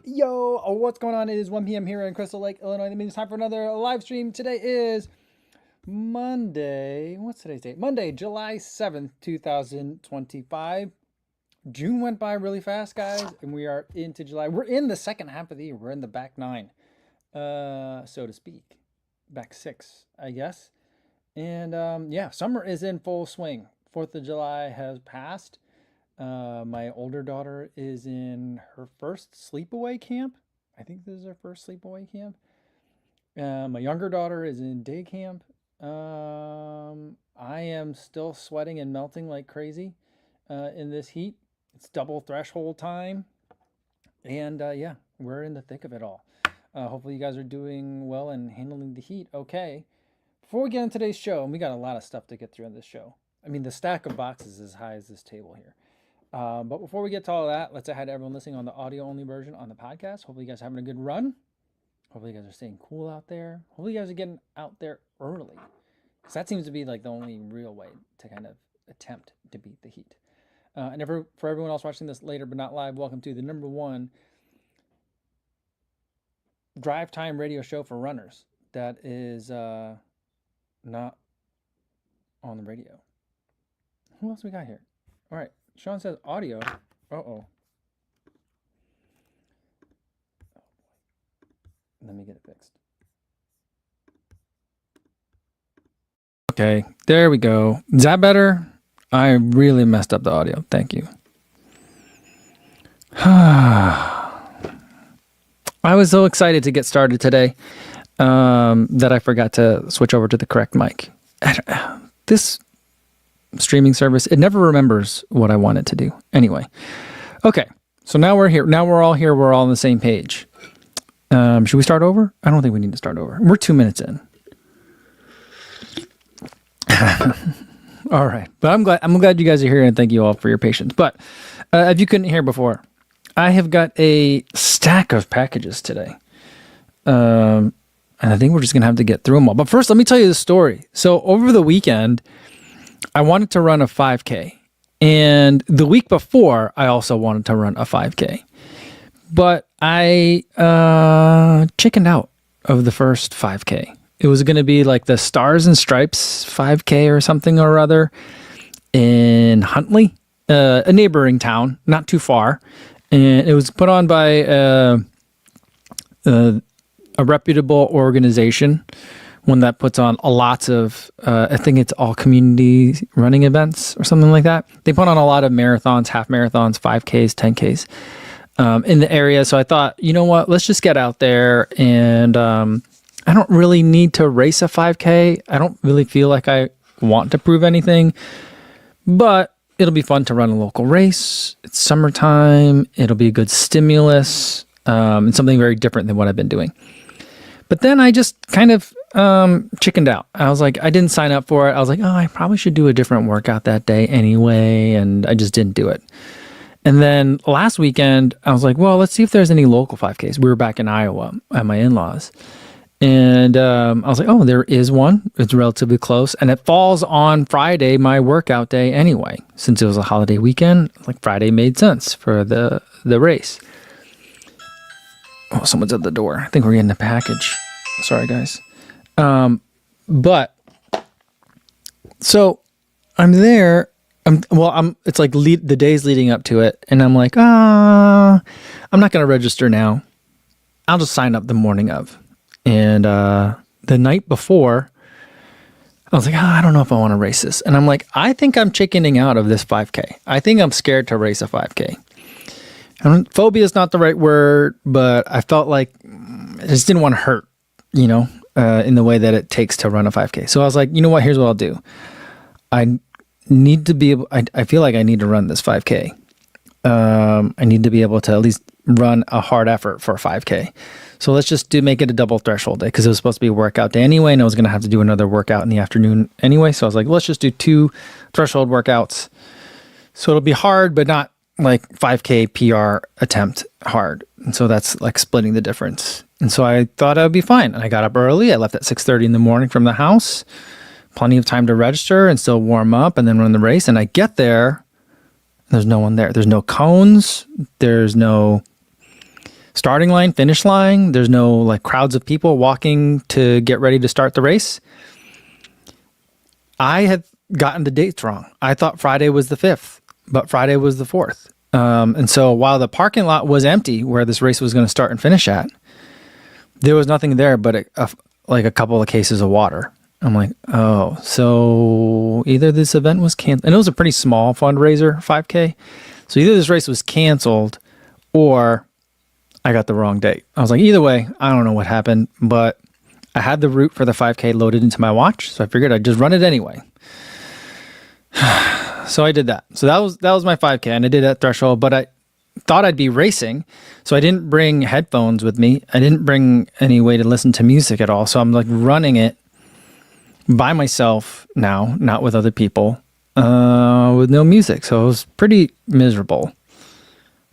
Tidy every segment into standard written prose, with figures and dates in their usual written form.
Yo, what's going on? It is 1 p.m. here in Crystal Lake, Illinois. That means it's time for another live stream. Today is Monday. What's today's date? Monday, July 7th, 2025. June went by really fast, guys, and we are into July. We're in the second half of the year. We're in the back nine, so to speak. Back six, I guess. And yeah, summer is in full swing. 4th of July has passed. My older daughter is in her first sleepaway camp. I think this is her first sleepaway camp. My younger daughter is in day camp. I am still sweating and melting like crazy in this heat. It's double threshold time. And yeah, we're in the thick of it all. Hopefully you guys are doing well and handling the heat okay. Before we get into today's show, and we got a lot of stuff to get through on this show. I mean, the stack of boxes is as high as this table here. But before we get to all that, let's say hi to everyone listening on the audio-only version on the podcast. Hopefully you guys are having a good run. Hopefully you guys are staying cool out there. Hopefully you guys are getting out there early. Because that seems to be like the only real way to kind of attempt to beat the heat. And for everyone else watching this later but not live, welcome to the #1 drive time radio show for runners that is not on the radio. Who else we got here? All right. Sean says audio. Uh-oh. Let me get it fixed. Okay, there we go. Is that better? I really messed up the audio. Thank you. I was so excited to get started today that I forgot to switch over to the correct mic. This streaming service, it never remembers what I want it to do. Anyway, okay, so now we're here. Now we're all here. We're all on the same page. Should we start over? I don't think we need to start over. We're 2 minutes in. All right, but I'm glad you guys are here, and thank you all for your patience. But if you couldn't hear before, I have got a stack of packages today. And I think we're just gonna have to get through them all. But first, let me tell you the story. So over the weekend, I wanted to run a 5K, and the week before, I also wanted to run a 5K, but I chickened out of the first 5K. It was going to be like the Stars and Stripes 5K or something or other in Huntley, a neighboring town, not too far, and it was put on by a reputable organization. One that puts on lots of, I think it's all community running events or something like that. They put on a lot of marathons, half marathons, 5Ks, 10Ks in the area. So I thought, you know what, let's just get out there. And I don't really need to race a 5K. I don't really feel like I want to prove anything, but it'll be fun to run a local race. It's summertime. It'll be a good stimulus and something very different than what I've been doing. But then I just kind of chickened out. I was like, I didn't sign up for it. I was like, oh, I probably should do a different workout that day anyway. And I just didn't do it. And then last weekend, I was like, well, let's see if there's any local 5Ks. We were back in Iowa at my in-laws. And I was like, oh, there is one. It's relatively close. And it falls on Friday, my workout day anyway. Since it was a holiday weekend, like Friday made sense for the race. Oh, someone's at the door. I think we're getting a package. Sorry, guys. But so I'm there. It's like the days leading up to it, and I'm like, I'm not going to register now. I'll just sign up the morning of. And the night before, I was like, I don't know if I want to race this. And I'm like, I think I'm chickening out of this 5K. I think I'm scared to race a 5K. Phobia is not the right word, but I felt like I just didn't want to hurt, in the way that it takes to run a 5K. So I was like, you know what? Here's what I'll do. I need to be able, I feel like I need to run this 5K. I need to be able to at least run a hard effort for a 5K. So let's just make it a double threshold day, because it was supposed to be a workout day anyway, and I was going to have to do another workout in the afternoon anyway. So I was like, let's just do 2 threshold workouts. So it'll be hard, but not like 5K PR attempt hard. And so that's like splitting the difference. And so I thought I would be fine. And I got up early. I left at 6:30 in the morning from the house. Plenty of time to register and still warm up and then run the race. And I get there, there's no one there. There's no cones. There's no starting line, finish line. There's no like crowds of people walking to get ready to start the race. I had gotten the dates wrong. I thought Friday was the 5th, but Friday was the 4th. And so while the parking lot was empty where this race was going to start and finish at, there was nothing there but a couple of cases of water. I'm like, oh, so either this event was canceled, and it was a pretty small fundraiser, 5K. So either this race was canceled or I got the wrong date. I was like, either way, I don't know what happened, but I had the route for the 5K loaded into my watch. So I figured I'd just run it anyway. So I did that. So that was my 5K, and I did that threshold, but I thought I'd be racing. So I didn't bring headphones with me. I didn't bring any way to listen to music at all. So I'm like running it by myself now, not with other people, with no music. So it was pretty miserable,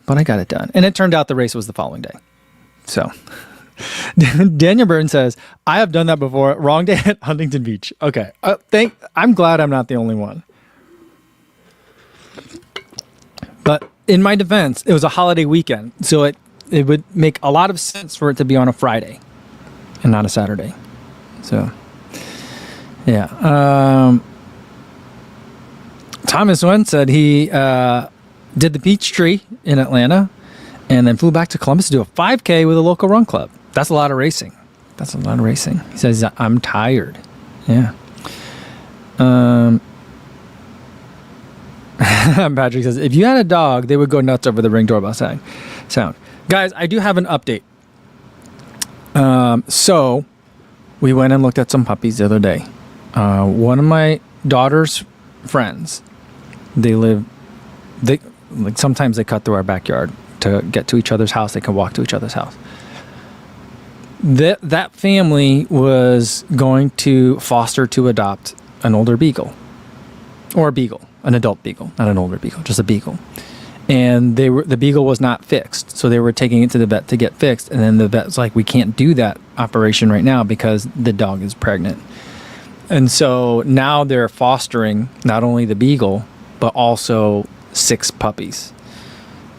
but I got it done. And it turned out the race was the following day. So Daniel Byrne says, I have done that before. Wrong day at Huntington Beach. Okay. I'm glad I'm not the only one. But in my defense, it was a holiday weekend. So it would make a lot of sense for it to be on a Friday and not a Saturday. So, yeah. Thomas Wen said he did the Peachtree in Atlanta and then flew back to Columbus to do a 5K with a local run club. That's a lot of racing. He says, I'm tired. Yeah. Patrick says, if you had a dog, they would go nuts over the Ring doorbell sound. Guys, I do have an update. So we went and looked at some puppies the other day. One of my daughter's friends, sometimes they cut through our backyard to get to each other's house. They can walk to each other's house. That family was going to foster to adopt an older beagle, or a beagle, an adult beagle, not an older beagle, just a beagle. And the beagle was not fixed, so they were taking it to the vet to get fixed. And then the vet's like, we can't do that operation right now because the dog is pregnant. And so now they're fostering not only the beagle, but also 6 puppies.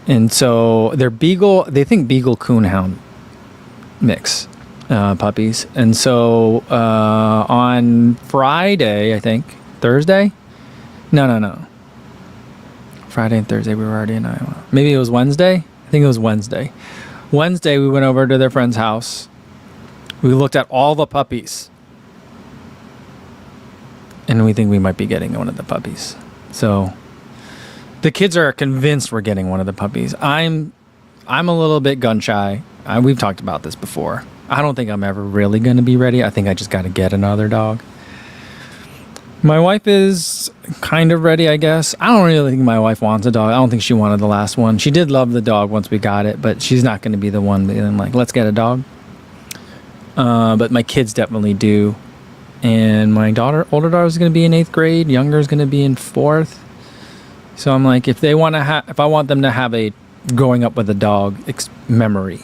And so they're they think beagle coonhound mix puppies. And so on Friday, I think, Thursday? No. Friday and Thursday, we were already in Iowa. Maybe it was Wednesday? I think it was Wednesday. Wednesday, we went over to their friend's house. We looked at all the puppies. And we think we might be getting one of the puppies. So the kids are convinced we're getting one of the puppies. I'm a little bit gun shy. We've talked about this before. I don't think I'm ever really going to be ready. I think I just got to get another dog. My wife is kind of ready, I guess. I don't really think my wife wants a dog. I don't think she wanted the last one. She did love the dog once we got it, but she's not going to be the one being like, let's get a dog. But my kids definitely do. And my older daughter is going to be in 8th grade. Younger is going to be in 4th. So I'm like, if I want them to have a growing up with a dog memory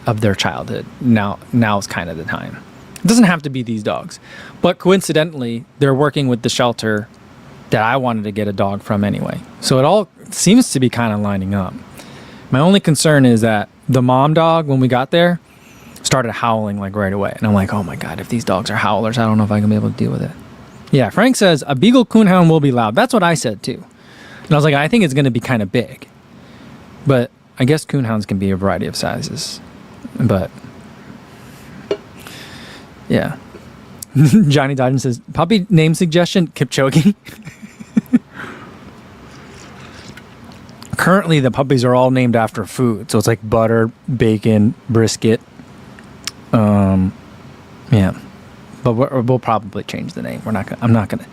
of their childhood, now is kind of the time. It doesn't have to be these dogs, but coincidentally, they're working with the shelter that I wanted to get a dog from anyway. So it all seems to be kind of lining up. My only concern is that the mom dog, when we got there, started howling like right away. And I'm like, oh my God, if these dogs are howlers, I don't know if I can be able to deal with it. Yeah, Frank says a beagle coonhound will be loud. That's what I said too. And I was like, I think it's going to be kind of big. But I guess coonhounds can be a variety of sizes. But yeah. Johnny Dodgen says, puppy name suggestion, Kipchoge. Currently, the puppies are all named after food. So it's like butter, bacon, brisket. Yeah. But we'll probably change the name. I'm not gonna.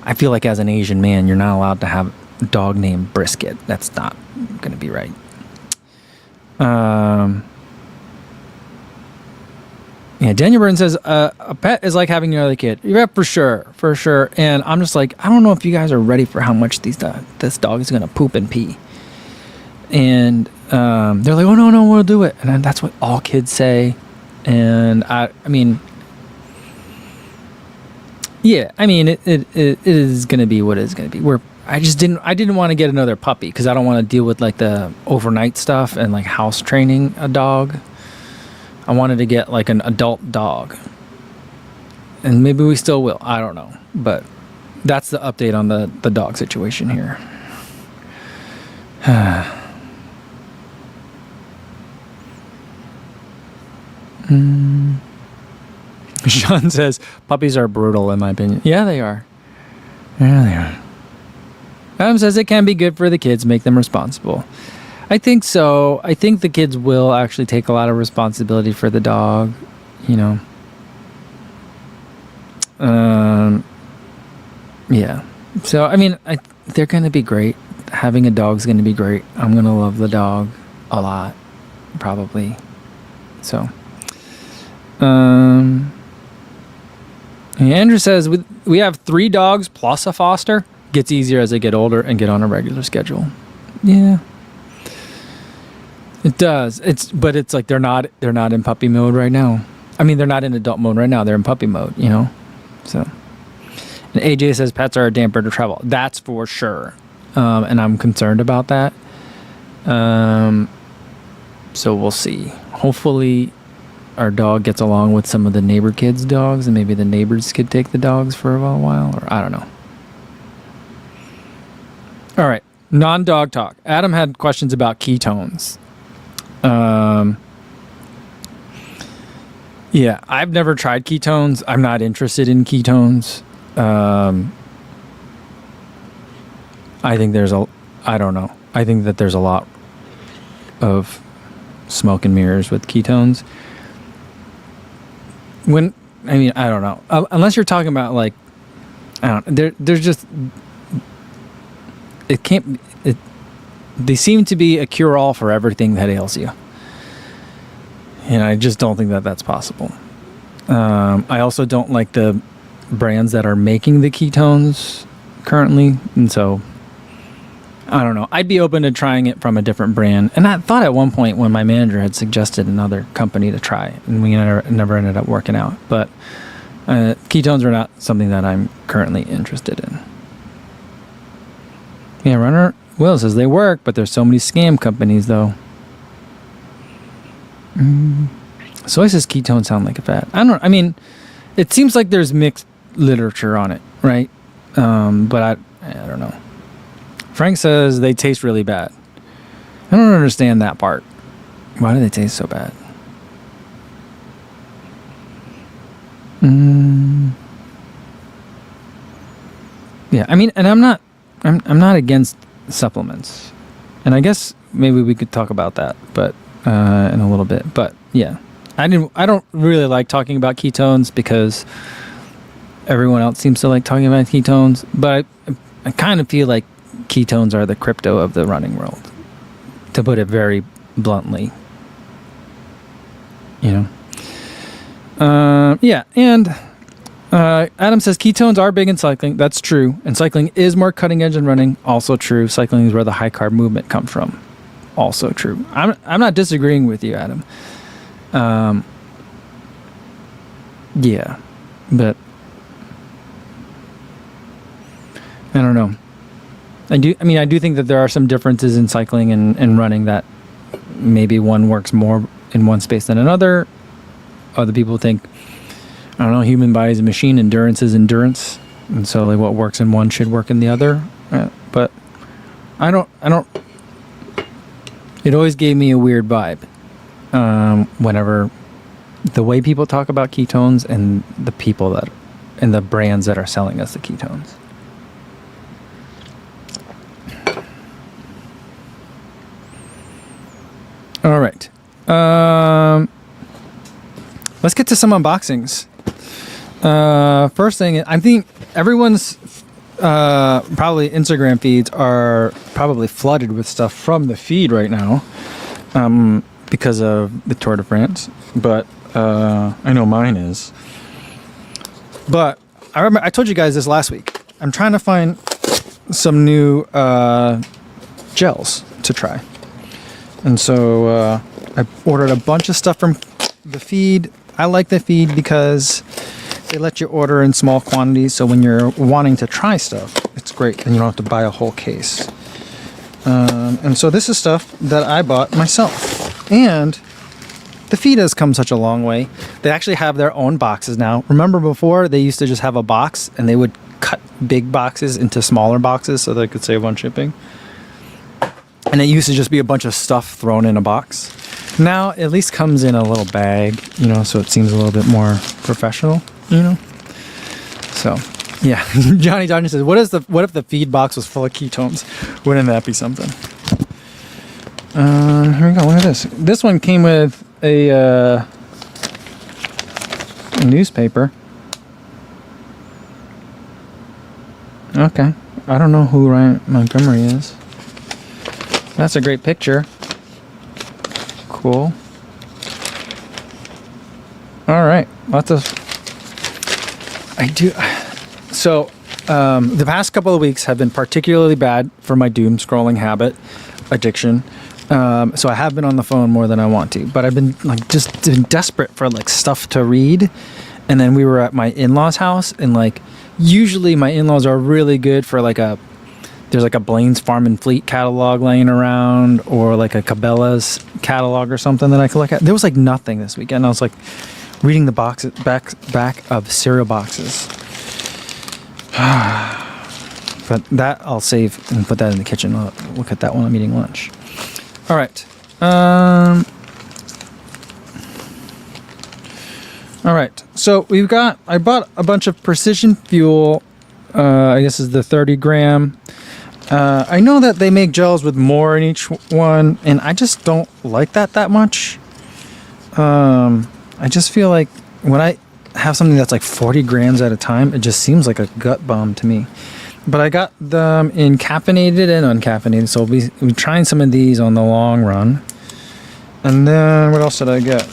I feel like as an Asian man, you're not allowed to have a dog named Brisket. That's not gonna be right. Yeah, Daniel Byrne says, a pet is like having another kid. Yeah, for sure. And I'm just like, I don't know if you guys are ready for how much this dog is gonna poop and pee. And they're like, oh no, we'll do it. And that's what all kids say. And I mean, yeah, I mean, it is gonna be what it is gonna be. I didn't want to get another puppy because I don't want to deal with like the overnight stuff and like house training a dog. I wanted to get like an adult dog. And maybe we still will. I don't know. But that's the update on the dog situation here. Sean says, puppies are brutal in my opinion. Yeah, they are. Yeah, they are. Adam says it can be good for the kids, make them responsible. I think so. I think the kids will actually take a lot of responsibility for the dog, you know. Yeah. So, I mean, they're going to be great. Having a dog's going to be great. I'm going to love the dog a lot, probably. So, Andrew says, we have 3 dogs plus a foster. Gets easier as they get older and get on a regular schedule. Yeah. It does. But it's like they're not in puppy mode right now. I mean, they're not in adult mode right now. They're in puppy mode, you know? So, and AJ says pets are a damper to travel. That's for sure. And I'm concerned about that. So we'll see. Hopefully our dog gets along with some of the neighbor kids' dogs and maybe the neighbors could take the dogs for a while, or I don't know. All right. Non-dog talk. Adam had questions about ketones. Yeah, I've never tried ketones. I'm not interested in ketones. I think I don't know. I think that there's a lot of smoke and mirrors with ketones. I don't know. Unless you're talking about like, there's just, they seem to be a cure-all for everything that ails you. And I just don't think that that's possible. I also don't like the brands that are making the ketones currently. And so, I don't know. I'd be open to trying it from a different brand. And I thought at one point when my manager had suggested another company to try, and we never ended up working out. But ketones are not something that I'm currently interested in. Yeah, Runner Will says they work, but there's so many scam companies, though. Soy says ketones sound like a fad. I mean, it seems like there's mixed literature on it, right? But I don't know. Frank says they taste really bad. I don't understand that part. Why do they taste so bad? Yeah, I mean, and I'm not against supplements, and I guess maybe we could talk about that, but in a little bit. But yeah, I don't really like talking about ketones because everyone else seems to like talking about ketones. But I kind of feel like ketones are the crypto of the running world, to put it very bluntly. You know. Yeah, and Adam says ketones are big in cycling. That's true. And cycling is more cutting edge than running. Also true. Cycling is where the high carb movement comes from. Also true. I'm not disagreeing with you, Adam. Yeah, but I don't know. I do think that there are some differences in cycling and running, that maybe one works more in one space than another. Other people think, I don't know, human body is a machine, endurance is endurance, and so like what works in one should work in the other. But I don't. It always gave me a weird vibe whenever the way people talk about ketones and the people and the brands that are selling us the ketones. All right. Let's get to some unboxings. First thing, I think everyone's probably Instagram feeds are probably flooded with stuff from the feed right now because of the Tour de France. But I know mine is. But I remember I told you guys this last week. I'm trying to find some new gels to try. And so I ordered a bunch of stuff from the feed. I like the feed because they let you order in small quantities. So when you're wanting to try stuff, it's great, and you don't have to buy a whole case. And so this is stuff that I bought myself. And the feed has come such a long way. They actually have their own boxes now. Remember before, they used to just have a box, and they would cut big boxes into smaller boxes so they could save on shipping. And it used to just be a bunch of stuff thrown in a box. Now, at least comes in a little bag, you know, so it seems a little bit more professional, you know? So, yeah. Johnny Dodger says, what if the feed box was full of ketones? Wouldn't that be something? Here we go. Look at this. This one came with a newspaper. Okay. I don't know who Ryan Montgomery is. That's a great picture. Cool. All right. Lots of... So, the past couple of weeks have been particularly bad for my doom scrolling habit, addiction. So I have been on the phone more than I want to, but I've been just desperate for stuff to read. And then we were at my in-laws' house, and usually my in-laws are really good for there's a Blaine's Farm and Fleet catalog laying around, or a Cabela's catalog or something that I could look at. There was nothing this weekend. I was reading the boxes back of cereal boxes. But that I'll save and put that in the kitchen. I'll look at that when I'm eating lunch. All right. All right. So I bought a bunch of Precision Fuel. I guess is the 30 gram. I know that they make gels with more in each one, and I just don't like that much. I just feel like when I have something that's 40 grams at a time, it just seems like a gut bomb to me. But I got them in caffeinated and uncaffeinated, so we'll be trying some of these on the long run. And then what else did I get?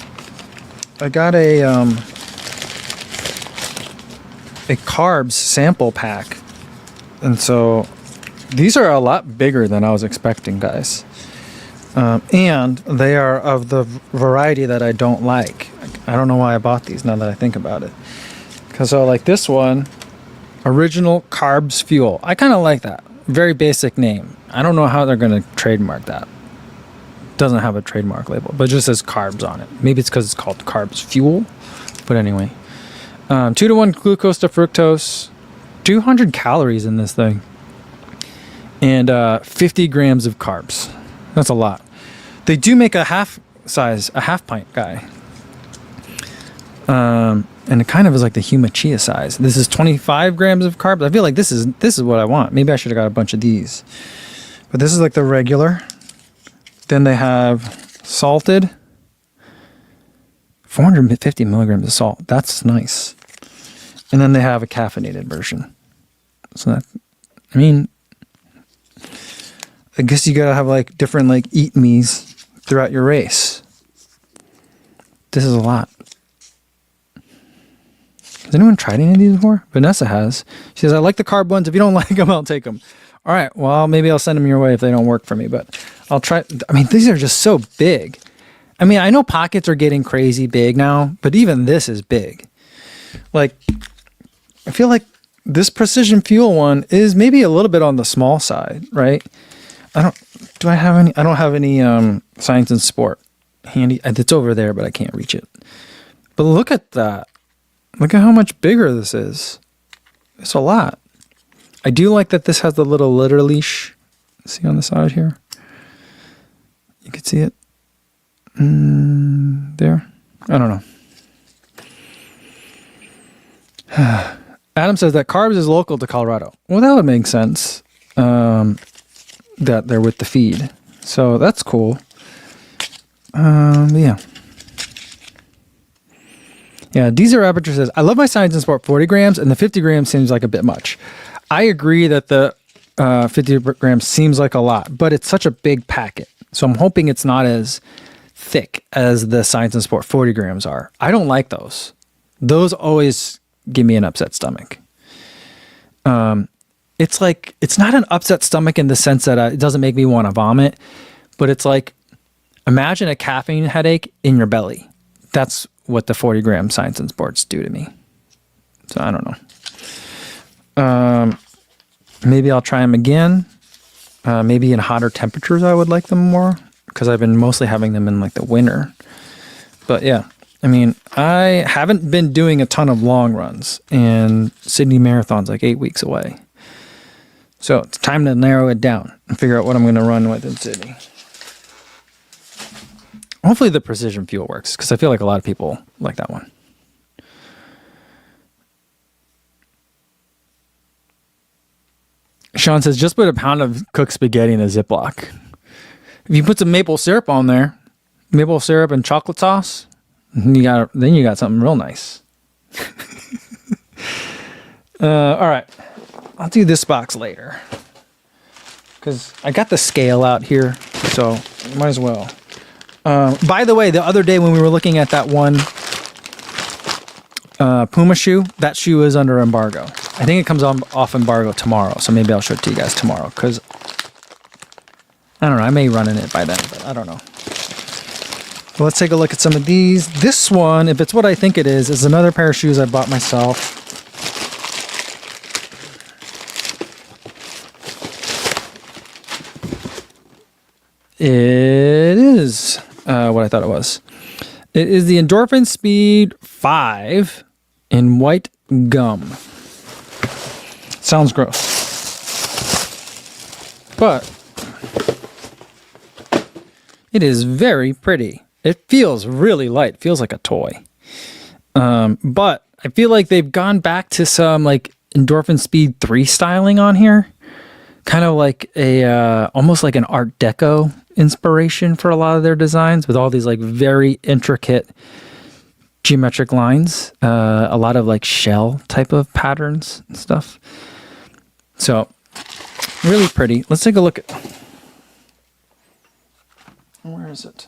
I got a carbs sample pack, and so these are a lot bigger than I was expecting, guys. And they are of the variety that I don't like. I don't know why I bought these now that I think about it. Because this one, Original Carbs Fuel. I kind of like that. Very basic name. I don't know how they're going to trademark that. Doesn't have a trademark label, but it just says carbs on it. Maybe it's because it's called Carbs Fuel. But anyway. 2-to-1 glucose to fructose. 200 calories in this thing. And 50 grams of carbs. That's a lot. They do make a half pint guy. And it kind of is like the Huma Chia size. This is 25 grams of carbs. I feel like this is what I want. Maybe I should have got a bunch of these. But this is the regular. Then they have salted. 450 milligrams of salt. That's nice. And then they have a caffeinated version. So I guess you gotta have different eat me's throughout your race. This is a lot. Has anyone tried any of these before? Vanessa has. She says, I like the carb ones. If you don't like them, I'll take them. All right. Well, maybe I'll send them your way if they don't work for me, but I'll try. These are just so big. I know pockets are getting crazy big now, but even this is big. I feel like this Precision Fuel one is maybe a little bit on the small side, right? I don't have any Science and Sport handy. It's over there, but I can't reach it. But look at that. Look at how much bigger this is. It's a lot. I do like that this has the little litter leash. See on the side here? You can see it. There. I don't know. Adam says that carbs is local to Colorado. Well, that would make sense. That they're with the feed. So that's cool. Yeah. Yeah, Deezer Aperture says, I love my Science and Sport 40 grams, and the 50 grams seems like a bit much. I agree that the 50 grams seems like a lot, but it's such a big packet. So I'm hoping it's not as thick as the Science and Sport 40 grams are. I don't like those. Those always give me an upset stomach. It's not an upset stomach in the sense that it doesn't make me want to vomit, but it's imagine a caffeine headache in your belly. That's what the 40 gram Science and Sports do to me. So I don't know. Maybe I'll try them again. Maybe in hotter temperatures I would like them more, because I've been mostly having them in like the winter. But yeah, I mean, I haven't been doing a ton of long runs, and Sydney Marathon's like 8 weeks away. So it's time to narrow it down and figure out what I'm going to run with in Sydney. Hopefully the Precision Fuel works, because I feel like a lot of people like that one. Sean says, just put a pound of cooked spaghetti in a Ziploc. If you put some maple syrup on there, maple syrup and chocolate sauce, then you got something real nice. All right. I'll do this box later, because I got the scale out here, so might as well. By the way, the other day when we were looking at that one Puma shoe, that shoe is under embargo. I think it comes off embargo tomorrow, so maybe I'll show it to you guys tomorrow, because I don't know, I may run in it by then, but I don't know. So let's take a look at some of these. This one, if it's what I think it is another pair of shoes I bought myself. It is what I thought it was. It is the Endorphin Speed 5 in white gum. Sounds gross, but it is very pretty. It feels really light. It feels like a toy. But I feel like they've gone back to some like Endorphin Speed 3 styling on here. Kind of like almost like an Art Deco inspiration for a lot of their designs, with all these like very intricate geometric lines, a lot of like shell type of patterns and stuff. So really pretty. Let's take a look at, where is it?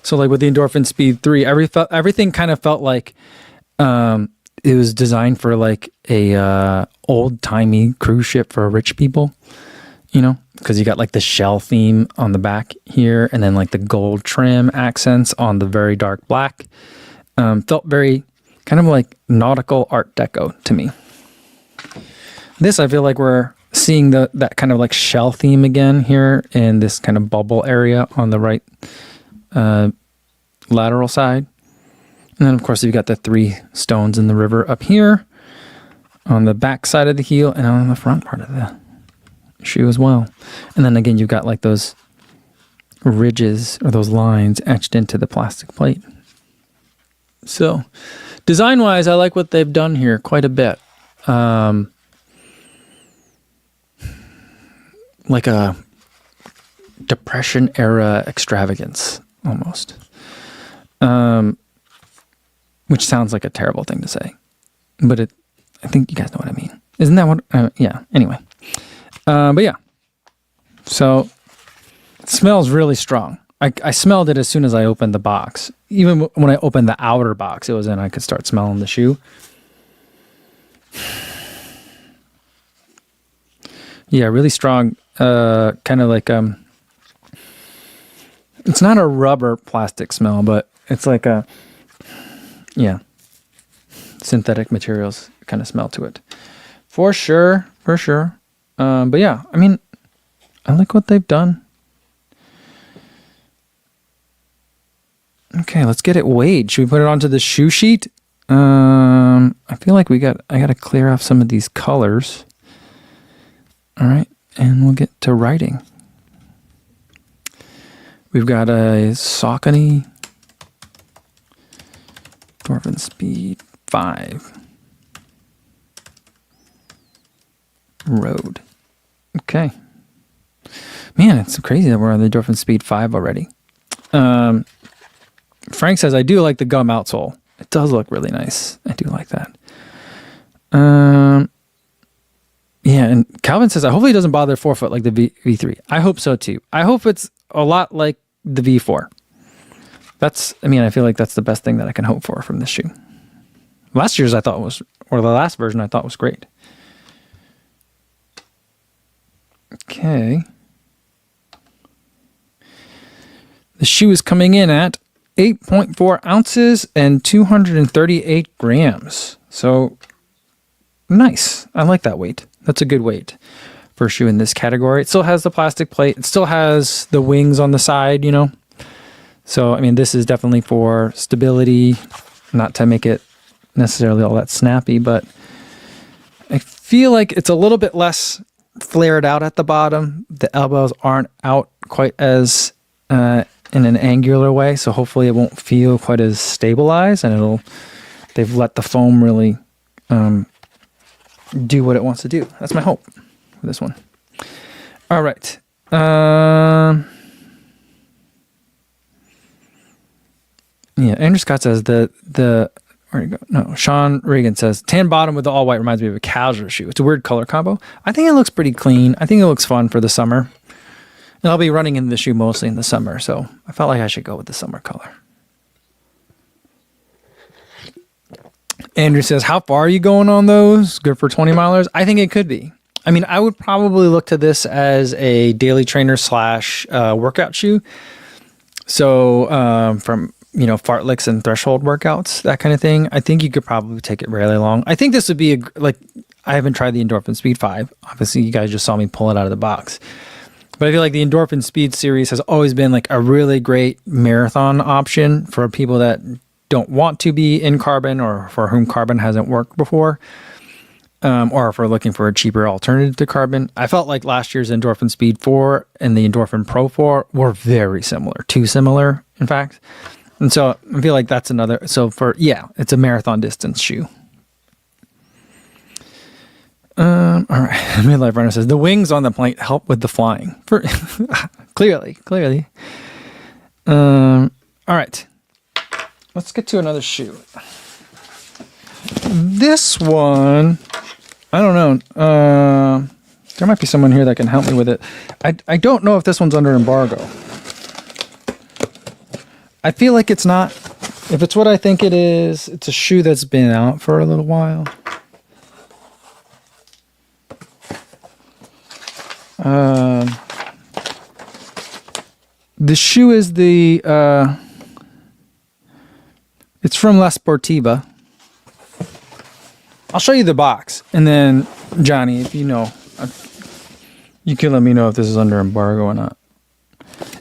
So like with the Endorphin Speed 3, everything kind of felt like it was designed for like a old-timey cruise ship for rich people, you know, because you got like the shell theme on the back here, and then like the gold trim accents on the very dark black. Felt very kind of like nautical Art Deco to me. This, I feel like we're seeing that kind of like shell theme again here in this kind of bubble area on the right lateral side. And then, of course, you've got the 3 stones in the river up here on the back side of the heel and on the front part of the shoe as well. And then again, you've got like those ridges or those lines etched into the plastic plate. So design-wise, I like what they've done here quite a bit. Like a Depression era extravagance almost. Which sounds like a terrible thing to say, but I think you guys know what I mean. Isn't that what, yeah, anyway. But yeah, so it smells really strong. I smelled it as soon as I opened the box. Even when I opened the outer box it was in, I could start smelling the shoe. Yeah, really strong, kind of like, it's not a rubber plastic smell, but it's like a, yeah, synthetic materials kind of smell to it. For sure, for sure. But yeah, I mean, I like what they've done. Okay, let's get it weighed. Should we put it onto the shoe sheet? I feel like I got to clear off some of these colors. All right, and we'll get to writing. We've got a Saucony Endorphin Speed 5 Road. Okay. Man, it's crazy that we're on the Endorphin Speed 5 already. Frank says, I do like the gum outsole. It does look really nice. I do like that. Yeah, and Calvin says, I hopefully it doesn't bother forefoot like the V3. I hope so too. I hope it's a lot like the V4. I feel like that's the best thing that I can hope for from this shoe. Last year's the last version I thought was great. Okay. The shoe is coming in at 8.4 ounces and 238 grams. So nice. I like that weight. That's a good weight for a shoe in this category. It still has the plastic plate. It still has the wings on the side, So, I mean, this is definitely for stability, not to make it necessarily all that snappy, but I feel like it's a little bit less flared out at the bottom. The elbows aren't out quite as in an angular way, so hopefully it won't feel quite as stabilized, and they've let the foam really do what it wants to do. That's my hope for this one. All right. Yeah, Andrew Scott says where'd it go? No, Sean Reagan says, tan bottom with the all white reminds me of a casual shoe. It's a weird color combo. I think it looks pretty clean. I think it looks fun for the summer. And I'll be running in the shoe mostly in the summer, so I felt like I should go with the summer color. Andrew says, how far are you going on those? Good for 20 milers? I think it could be. I mean, I would probably look to this as a daily trainer / workout shoe. So from fartleks and threshold workouts, that kind of thing. I think you could probably take it really long. I think this would be I haven't tried the Endorphin Speed 5. Obviously, you guys just saw me pull it out of the box. But I feel like the Endorphin Speed series has always been like a really great marathon option for people that don't want to be in carbon or for whom carbon hasn't worked before. Or if we're looking for a cheaper alternative to carbon. I felt like last year's Endorphin Speed 4 and the Endorphin Pro 4 were very similar. Too similar, in fact. And so I feel like that's another. So it's a marathon distance shoe. All right. Midlife Runner says the wings on the plate help with the flying. Clearly. All right. Let's get to another shoe. This one, I don't know. There might be someone here that can help me with it. I don't know if this one's under embargo. I feel like it's not. If it's what I think it is, it's a shoe that's been out for a little while. The shoe is it's from La Sportiva. I'll show you the box, and then Johnny, if you know, you can let me know if this is under embargo or not.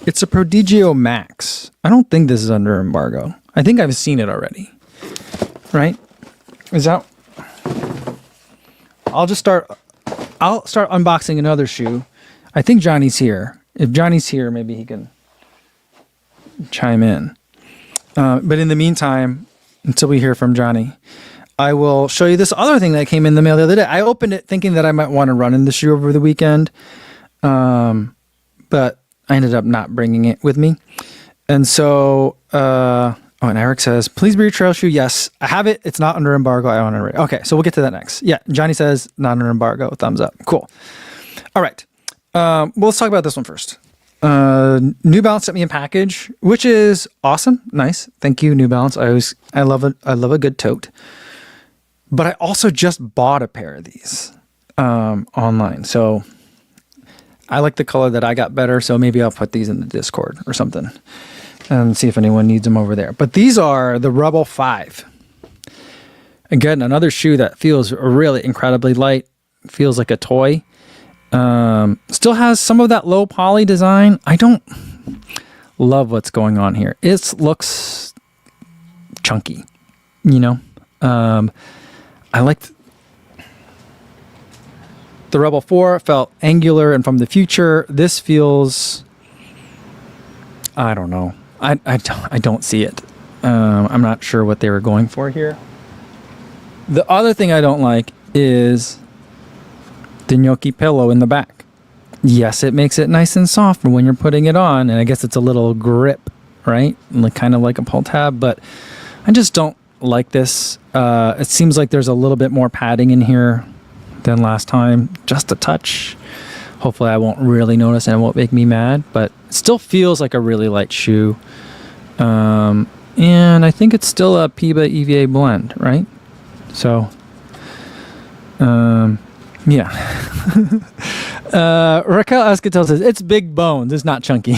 It's a Prodigio Max. I don't think this is under embargo. I think I've seen it already. Right? I'll start unboxing another shoe. I think Johnny's here. If Johnny's here, maybe he can chime in. But in the meantime, until we hear from Johnny, I will show you this other thing that came in the mail the other day. I opened it thinking that I might want to run in the shoe over the weekend. But I ended up not bringing it with me. And so, and Eric says, please be your trail shoe. Yes, I have it. It's not under embargo. I own it already. Okay, so we'll get to that next. Yeah, Johnny says not under embargo. Thumbs up. Cool. All right. Well, let's talk about this one first. New Balance sent me a package, which is awesome. Nice. Thank you, New Balance. I love a good tote. But I also just bought a pair of these online. So I like the color that I got better. So maybe I'll put these in the Discord or something and see if anyone needs them over there. But these are the Rebel 5. Again, another shoe that feels really incredibly light. Feels like a toy. Still has some of that low poly design. I don't love what's going on here. It looks chunky, I liked the Rebel 4, felt angular and from the future. This feels, I don't know. I don't see it. I'm not sure what they were going for here. The other thing I don't like is the gnocchi pillow in the back. Yes, it makes it nice and soft when you're putting it on, and I guess it's a little grip, right? Kind of like a pull tab, but I just don't like this. It seems like there's a little bit more padding in here than last time, just a touch. Hopefully I won't really notice and it won't make me mad, but it still feels like a really light shoe. And I think it's still a PIBA EVA blend, right? So, yeah. Raquel Escatel says, it's big bones, it's not chunky.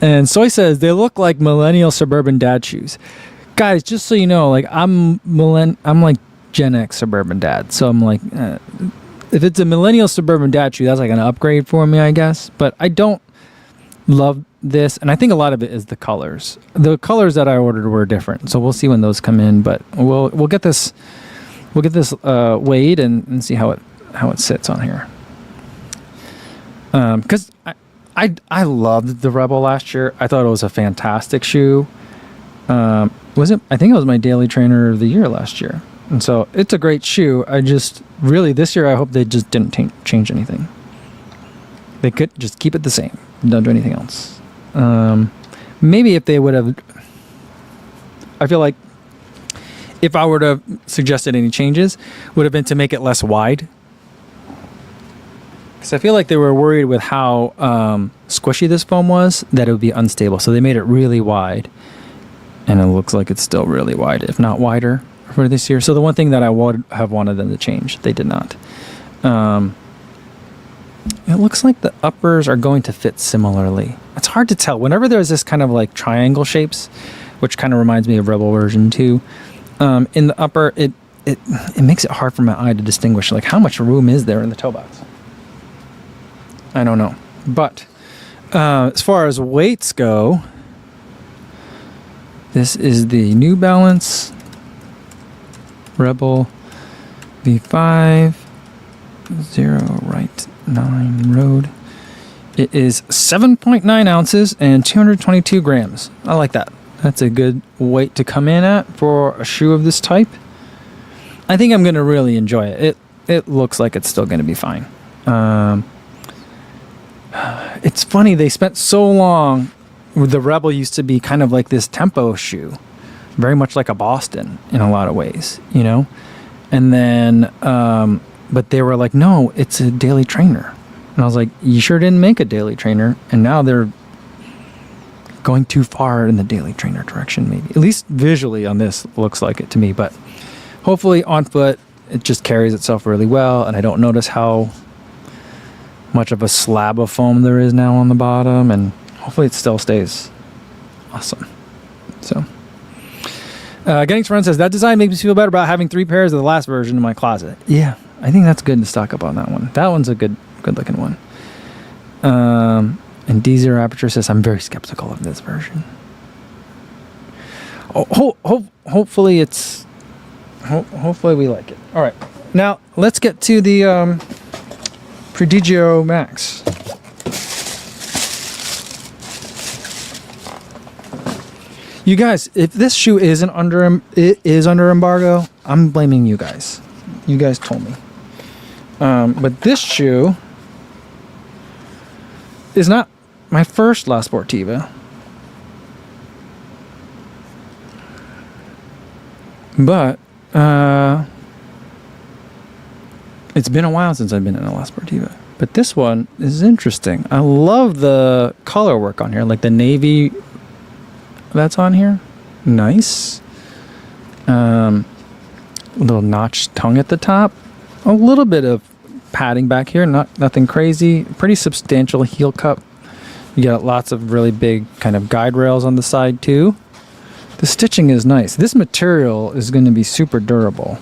And Soy says, they look like millennial suburban dad shoes. Guys, just so you know, I'm like Gen X suburban dad. So I'm like, if it's a millennial suburban dad shoe, that's like an upgrade for me, I guess. But I don't love this, and I think a lot of it is the colors. The colors that I ordered were different, so we'll see when those come in. But we'll get this weighed and see how it sits on here. Because I loved the Rebel last year. I thought it was a fantastic shoe. Was it? I think it was my daily trainer of the year last year. And so it's a great shoe. I just really this year I hope they just didn't change anything. They could just keep it the same. Don't do anything else. Maybe if they would have, I feel like if I were to have suggested any changes, would have been to make it less wide. Because I feel like they were worried with how squishy this foam was that it would be unstable. So they made it really wide. And it looks like it's still really wide, if not wider, for this year. So the one thing that I would have wanted them to change, they did not. It looks like the uppers are going to fit similarly. It's hard to tell. Whenever there's this kind of like triangle shapes, which kind of reminds me of Rebel version 2, in the upper, it makes it hard for my eye to distinguish like how much room is there in the toe box. I don't know. But as far as weights go, this is the New Balance Rebel V5 0 right 9 road. It is 7.9 ounces and 222 grams. I like that. That's a good weight to come in at for a shoe of this type. I think I'm going to really enjoy it. It looks like it's still going to be fine. It's funny, they spent so long. The Rebel used to be kind of like this tempo shoe, very much like a Boston in a lot of ways, you know? And then, but they were like, no, it's a daily trainer. And I was like, you sure didn't make a daily trainer. And now they're going too far in the daily trainer direction, maybe. At least visually on this looks like it to me. But hopefully on foot, it just carries itself really well. And I don't notice how much of a slab of foam there is now on the bottom. And hopefully it still stays awesome. So, Getting Friend says, that design makes me feel better about having 3 pairs of the last version in my closet. Yeah, I think that's good to stock up on that one. That one's a good looking one. And D0 Aperture says, I'm very skeptical of this version. Hopefully it's, hopefully we like it. All right, now let's get to the Prodigio Max. You guys, if this shoe isn't under embargo, I'm blaming you guys. You guys told me. But this shoe is not my first La Sportiva. But it's been a while since I've been in a La Sportiva. But this one is interesting. I love the color work on here, like the navy that's on here. Nice. Little notched tongue at the top. A little bit of padding back here, nothing crazy. Pretty substantial heel cup. You got lots of really big kind of guide rails on the side too. The stitching is nice. This material is going to be super durable.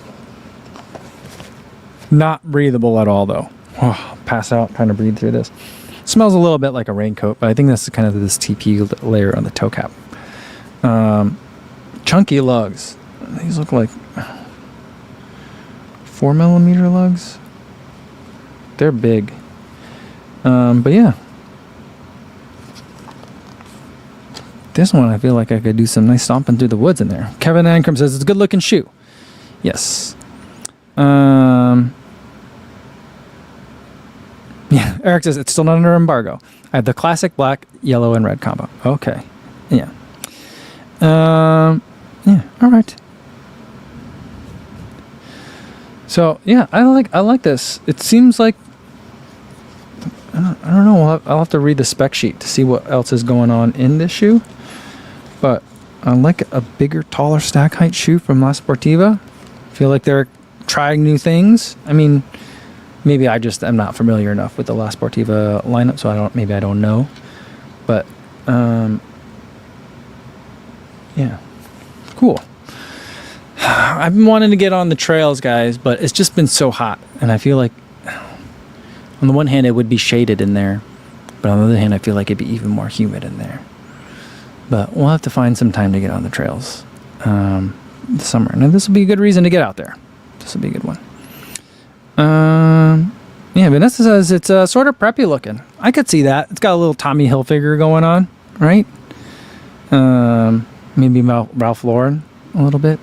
Not breathable at all though. Oh, pass out trying to breathe through this. Smells a little bit like a raincoat, but I think that's kind of this TP layer on the toe cap. Chunky lugs. These look like 4mm lugs. They're big. But yeah. This one, I feel like I could do some nice stomping through the woods in there. Kevin Ankrum says it's a good looking shoe. Yes. Yeah, Eric says it's still not under embargo. I have the classic black, yellow, and red combo. Okay. Yeah. Yeah, all right. So yeah, I like this. It seems like I don't know. I'll have to read the spec sheet to see what else is going on in this shoe. But I like a bigger, taller stack height shoe from La Sportiva. I feel like they're trying new things. I mean, maybe I just am not familiar enough with the La Sportiva lineup, so I don't know. But yeah, cool. I've been wanting to get on the trails, guys, but it's just been so hot. And I feel like, on the one hand, it would be shaded in there. But on the other hand, I feel like it'd be even more humid in there. But we'll have to find some time to get on the trails this summer. Now, this will be a good reason to get out there. This will be a good one. Yeah, Vanessa says it's sort of preppy looking. I could see that. It's got a little Tommy Hilfiger going on, right? Maybe Ralph Lauren a little bit.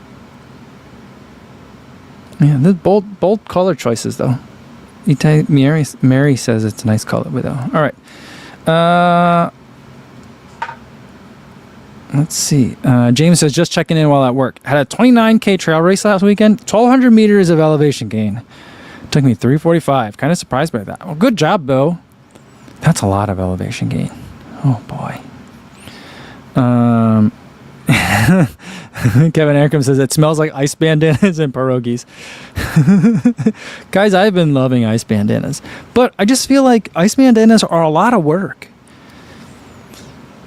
Yeah, this bold color choices though. Mary says it's a nice color though. All right. Let's see. James says just checking in while at work. Had a 29K trail race last weekend. 1,200 meters of elevation gain. Took me 3:45. Kind of surprised by that. Well, good job, Bo. That's a lot of elevation gain. Oh, boy. Kevin Aircom says it smells like ice bandanas and pierogies. Guys, I've been loving ice bandanas. But I just feel like ice bandanas are a lot of work.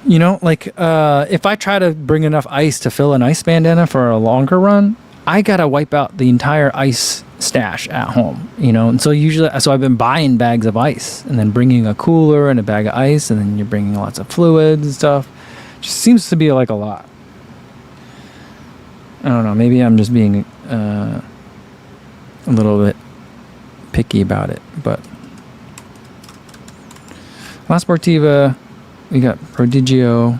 You know, like if I try to bring enough ice to fill an ice bandana for a longer run, I got to wipe out the entire ice stash at home, you know. And so I've been buying bags of ice and then bringing a cooler and a bag of ice, and then you're bringing lots of fluids and stuff. Just seems to be like a lot. I don't know, maybe I'm just being a little bit picky about it, but La Sportiva, we got Prodigio.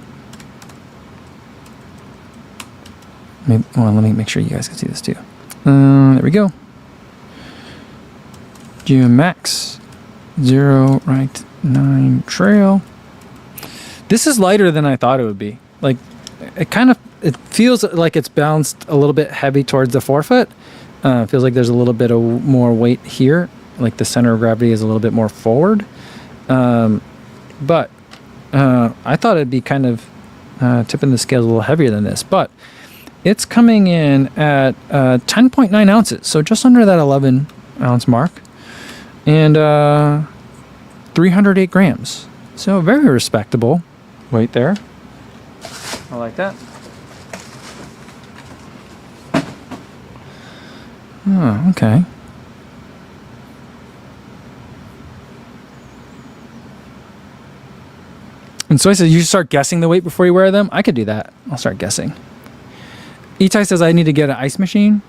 Let me make sure you guys can see this too. There we go. GMX 0 right 9 trail. This is lighter than I thought it would be. Like it feels like it's bounced a little bit heavy towards the forefoot. It feels like there's a little bit of more weight here. Like the center of gravity is a little bit more forward. But I thought it'd be kind of tipping the scales a little heavier than this. But it's coming in at 10.9 ounces. So just under that 11 ounce mark. And 308 grams. So very respectable weight there. I like that. Oh, okay. And so I said, you start guessing the weight before you wear them? I could do that. I'll start guessing. Itai says I need to get an ice machine.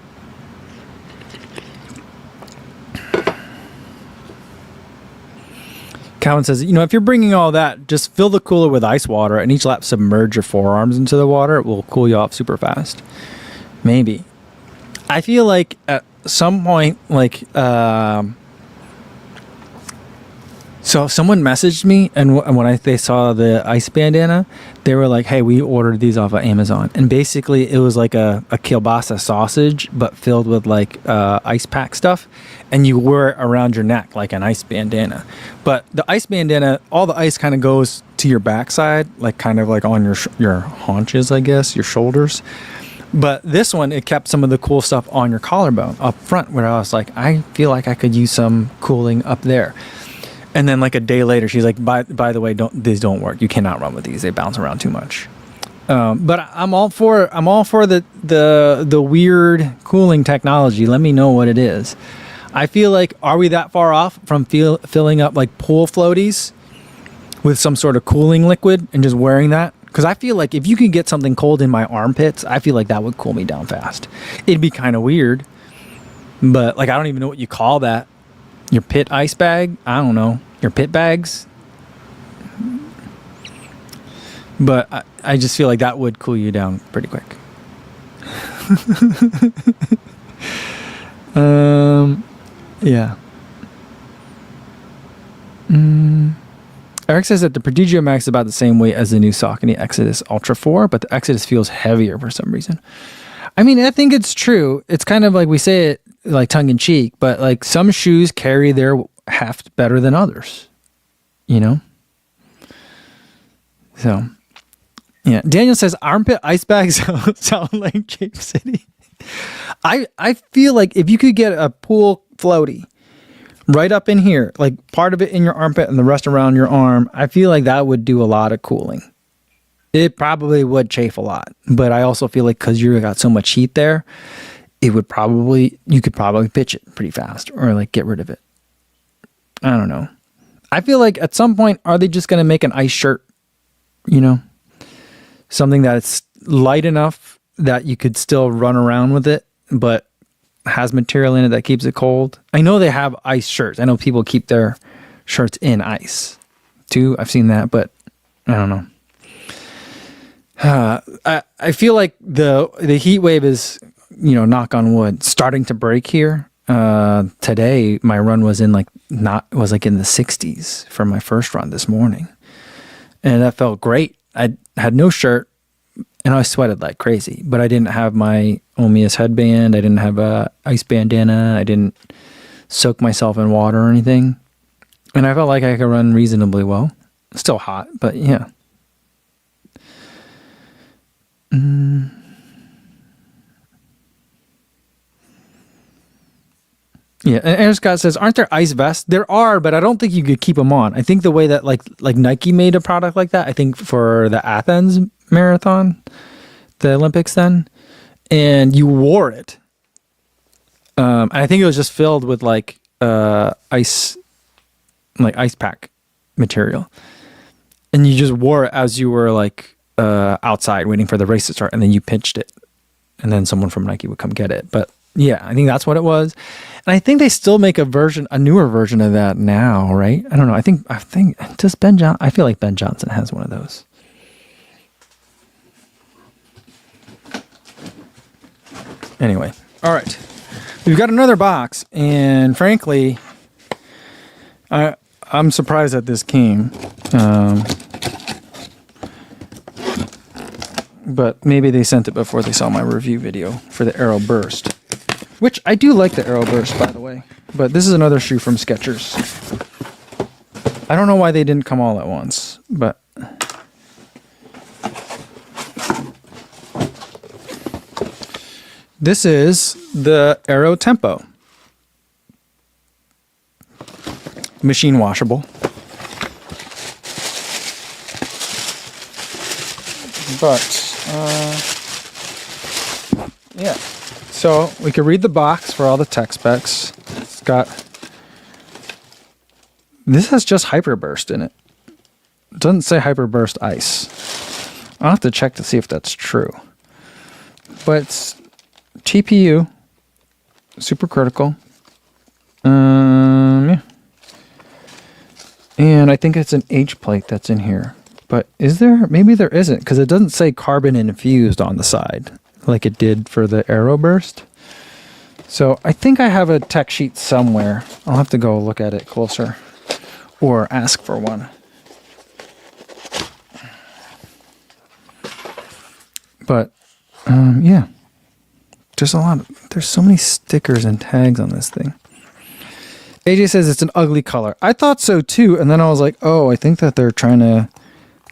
Calvin says, you know, if you're bringing all that, just fill the cooler with ice water and each lap submerge your forearms into the water. It will cool you off super fast. Maybe. I feel like at some point, like, so someone messaged me, and when they saw the ice bandana, they were like, hey, we ordered these off of Amazon. And basically it was like a kielbasa sausage, but filled with like ice pack stuff. And you wear it around your neck like an ice bandana. But the ice bandana, all the ice kind of goes to your backside, like kind of like on your haunches, I guess, your shoulders. But this one, it kept some of the cool stuff on your collarbone up front, where I was like, I feel like I could use some cooling up there. And then like a day later, she's like, by the way, these don't work. You cannot run with these. They bounce around too much. But I'm all for the weird cooling technology. Let me know what it is. I feel like, are we that far off from filling up like pool floaties with some sort of cooling liquid and just wearing that? Because I feel like if you could get something cold in my armpits, I feel like that would cool me down fast. It'd be kind of weird, but like I don't even know what you call that. Your pit ice bag? I don't know. Your pit bags? But I just feel like that would cool you down pretty quick. Yeah. Eric says that the Prodigio Max is about the same weight as the new Saucony Exodus Ultra 4, but the Exodus feels heavier for some reason. I mean, I think it's true. It's kind of like we say it like tongue in cheek, but like some shoes carry their heft better than others, you know? So, yeah. Daniel says armpit ice bags sound like Jape City. I feel like if you could get a pool floaty right up in here, like part of it in your armpit and the rest around your arm, I feel like that would do a lot of cooling. It probably would chafe a lot, but I also feel like because you got so much heat there, you could probably pitch it pretty fast or like get rid of it. I don't know. I feel like at some point, are they just going to make an ice shirt? You know, something that's light enough that you could still run around with it, but has material in it that keeps it cold. I know they have ice shirts. I know people keep their shirts in ice too. I've seen that, but I don't know. I feel like the heat wave is, you know, knock on wood, starting to break here. Today my run was in like in the 60s for my first run this morning, and that felt great. I had no shirt and I sweated like crazy, but I didn't have my Omius headband. I didn't have a ice bandana. I didn't soak myself in water or anything, and I felt like I could run reasonably well. Still hot, but yeah. Yeah, and Aaron Scott says, aren't there ice vests? There are, but I don't think you could keep them on. I think the way that like Nike made a product like that, I think for the Athens marathon, the Olympics then, and you wore it. And I think it was just filled with like ice pack material. And you just wore it as you were like outside waiting for the race to start, and then you pinched it. And then someone from Nike would come get it. But yeah, I think that's what it was. And I think they still make a newer version of that now, right? I don't know. I think does Ben Johnson? I feel like Ben Johnson has one of those. Anyway, all right. We've got another box, and frankly, I'm surprised that this came. But maybe they sent it before they saw my review video for the Aero Burst. Which, I do like the Aero Burst, by the way. But this is another shoe from Skechers. I don't know why they didn't come all at once, but... This is the Aero Tempo. Machine washable. But, yeah. So we could read the box for all the tech specs. It's got, this has just Hyperburst in it. It doesn't say Hyperburst Ice. I'll have to check to see if that's true. But it's TPU, supercritical. Yeah. And I think it's an H plate that's in here. But is there? Maybe there isn't, because it doesn't say carbon infused on the side like it did for the Aero Burst. So I think I have a tech sheet somewhere. I'll have to go look at it closer or ask for one. But yeah, there's so many stickers and tags on this thing. AJ says it's an ugly color. I thought so too, and then I was like, oh, I think that they're trying to